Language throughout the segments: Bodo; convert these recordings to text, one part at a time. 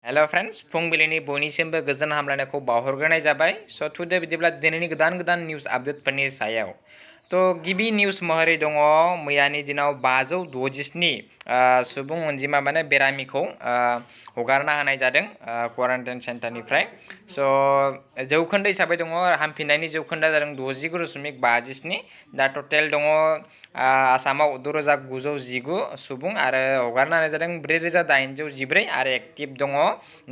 हेलो फ्रेंड्स फुंबिलिनि बयनिसिमबो गोजोन हामलायनायखौ बावहरग्रोनाय जाबाय स' टुडे बिदिब्ला दिनैनि गोदान निउज आपडेटफोरनि सायाव गिबि निउज महरै दङ मैयानि दिनाव 567 सुबुं अनजिमा माने बेरामिखौ हगारना होनाय जादों क्वारन्टाइन सेन्टारनिफ्राय स' जौखोन्दो हिसाबै दङ हामफिननायनि जौखोन्दोआ जादों 69.57 दा टटेल दङ आसामाव 6,919 सुबुं आरो हगारना होनाय जादों 4,814 आरो एक्टिभ दङ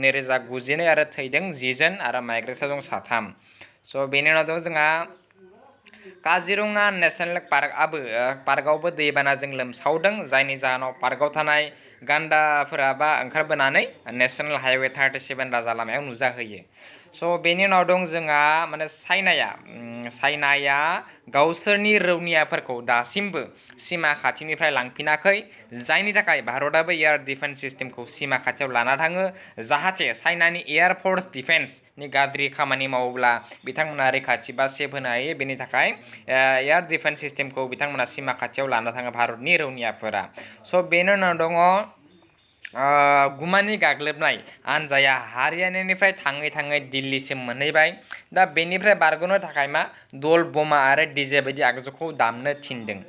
2,092 आरो थैदों 10 जन आरो माइग्रेसा दं 3 स' बेनि उनाव दं जोंहा काजिरङा नेशनेल पार्कआवबो दैबानाजों लोमसावदों जायनि जाहोनाव पार्कआव थानाय गान्दाफोरा ओंखारबोनानै नेशनेल हाइवे 37 राजा लामायाव नुजाहैयो स' बेनि उनाव दं जोंहा माने चाइनाया गावसोरनि रौनियाफोरखौ दासिमबो सीमा खाथिनिफ्राय लांफिनाखै जायनि थाखाय भारतआबो एयार डिफेन्स सिस्टेमखौ सीमा खाथियाव लाना थाङो जाहाथे चाइनानि एयार फोर्स डिफेन्सनि गाज्रि खामानि मावोब्ला बिथांमोना रैखाथि बा सेभ होनो हायो बेनि थाखाय एयार डिफेन्स सिस्टेमखौ बिथांमोना सीमा खाथियाव लाना थाङो भारतनि रौनियाफोरा स' बेनि उनाव दङ गुमानि गाग्लोबनाय हानजाया हारियानानिफ्राय थाङै दिल्लीसिम मोनहैबाय दा बेनिफ्राय बारग'नो थाखाय दल बमा आरो डिजे बायदि आगजुखौ दामनो थिनदों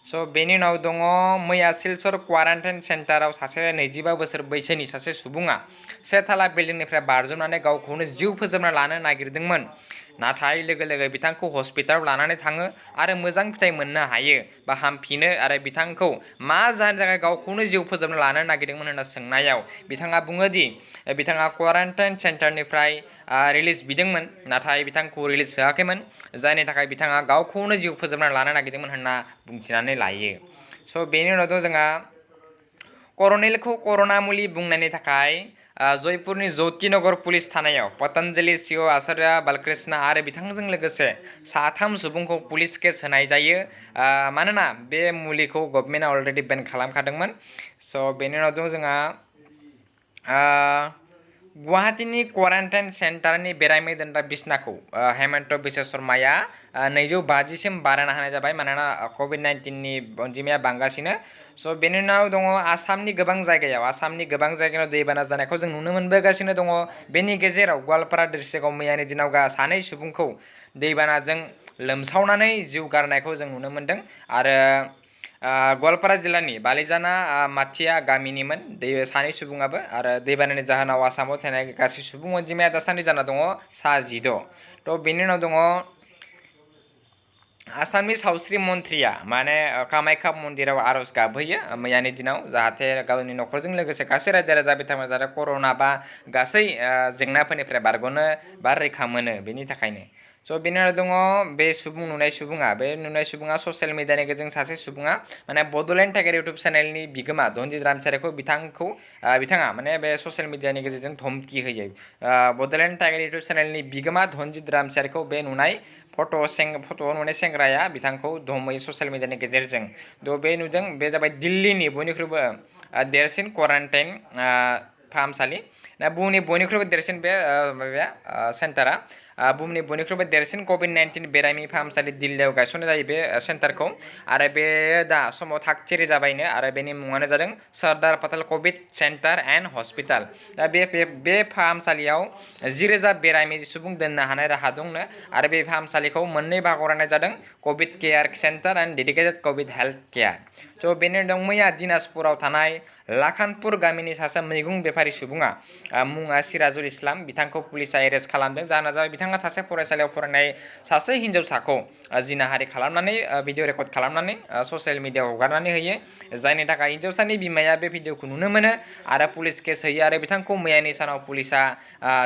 स' बेनि उनाव दङ मैया सिलचर क्वारन्टाइन सेन्टाराव सासे 25 बोसोर बैसोनि सासे सुबुङा से थाला बिल्डिंनिफ्राय बारजुमनानै गावखौनो जिउ फोजोबना लानो नागिरदोंमोन नाथाय लोगो बिथांखौ हस्पिटालाव लानानै थाङो आरो मोजां फिथाइ मोननो हायो बा हामफिनो आरो बिथांखौ मा जाहोननि थाखाय गावखौनो जिउ फोजोबना लानो नागिरदोंमोन होनना सोंनायाव बिथाङा बुङो दि बिथाङा क्वारन्टाइन सेन्टारनिफ्राय रिलिज बिदोंमोन नाथाय बिथांखौ रिलिज होआखैमोन जायनि थाखाय बिथाङा गावखौनो जिउ फोजोबना लानो नागिरदोंमोन होनना बुंथिनानै लायो स' बेनि उनाव दं जोंहा करणेलखौ कर'ना मुलि बुंनायनि थाखाय जयपुरनि ज्योतिनगर पुलिस थानायाव पतंजलि सिअ आचार्य बालकृष्ण आरो बिथांजों लोगोसे 3 सुबुंखौ पुलिस केस होनाय जायो मानोना बे मुलिखौ गभर्नमेन्टआ अलरेडि बेन खालामखादोंमोन स' बेनि उनाव दं जोंहा गुवाहाटीनि क्वारन्टाइन सेन्टारनि बेरामि दोनग्रा बिसनाखौ हेमन्त बिश्व शर्माया 250 बारायना होनाय जाबाय मानोना COVID-19नि अनजिमाया बांगासिनो स' बेनि उनाव दङ आसामनि गोबां जायगायाव दैबाना जानायखौ जों नुनो मोनबोगासिनो दङ बेनि गेजेराव गवालपारा डिस्ट्रिक्टआव मैयानि दिनाव 2 सुबुंखौ दैबानाजों लोमसावनानै जिउ गारनायखौ जों नुनो मोनदों आरो गवालपारा जिल्लानि बालिजाना माथिया गामिनिमोन 2 सुबुङाबो आरो दैबानानि जाहोनाव आसामाव थानाय गासै सुबुं अनजिमाया दासान्दि जाना दङ 16 थ' बेनि उनाव दङ आसामनि सावस्रि मन्थ्रिया माने कामाख्या मन्दिराव आर'ज गाबहैयो मैयानि दिनाव जाहाथे गावनि न'खरजों लोगोसे गासै रायजो बिथांमोना जाहाथे कर'ना बा गासै जेंनाफोरनिफ्राय बारग'नो बा रैखा मोनो बेनि थाखायनो स' बेनि उनाव दङ बे नुनाय सुबुङा ससियेल मिडियानि गेजेरजों सासे सुबुङा माने बड'लेण्ड टाइगार इउटुब चेनेलनि बिगोमा धनजित रामचारिखौ बिथाङा माने बे ससियेल मिडियानि गेजेरजों धमकी होयो बड'लेण्ड टाइगार इउटुब चेनेलनि बिगोमा धनजित रामचारिखौ बे नुनाय फट'आव नुनाय सेंग्राया बिथांखौ धमहोयो ससियेल मिडियानि गेजेरजों बे नुदों बे जाबाय दिल्लीनि बयनिख्रुइबो देरसिन क्वारन्टाइन फाहामसालि बुहुमनि बयनिख्रुइबो देरसिन बे सेन्टारा बुहुमनि बयनिख्रुइबो देरसिन COVID-19 बेरामि फाहामसालि दिल्लीयाव गायसननाय जायो बे सेन्टारखौ आरो बे दा समाव थागथियारि जाबायनो आरो बेनि मुङानो जादों Sardar Patel covid centre and hospital दा बे फाहामसालियाव 10,000 बेरामि सुबुं दोननो हानाय राहा दंनो आरो बे फाहामसालिखौ मोननै बाहागोआव राननाय जादों Covid care centre and dedicated Covid health care स' बेनि दं मैया दिनाजपुराव थानाय लाखानपुर गामिनि सासे मैगं बेफारि सुबुङा मुङा सिराजुल इस्लाम बिथांखौ पुलिसआ एरेस्ट खालामदों जाहोना जाबाय बिथाङा सासे फरायसालियाव फरायनाय सासे हिन्जावसाखौ जिनाहारि खालामनानै भिडिअ रेकर्ड खालामनानै ससियेल मिडियाआव हगारनानै होयो जायनि थाखाय हिन्जावसानि बिमाया बे भिडिअखौ नुनो मोनो आरो पुलिस केस होयो आरो बिथांखौ मैयानि सानाव पुलिसआ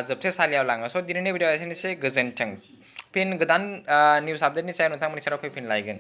जोबथेसालियाव लाङो स' दिनैनि भिडिअआ एसेनोसै गोजोन्थों फिन गोदान निउस आपडेटनि सायाव नोंथांमोननि सेराव फैफिनलायगोन।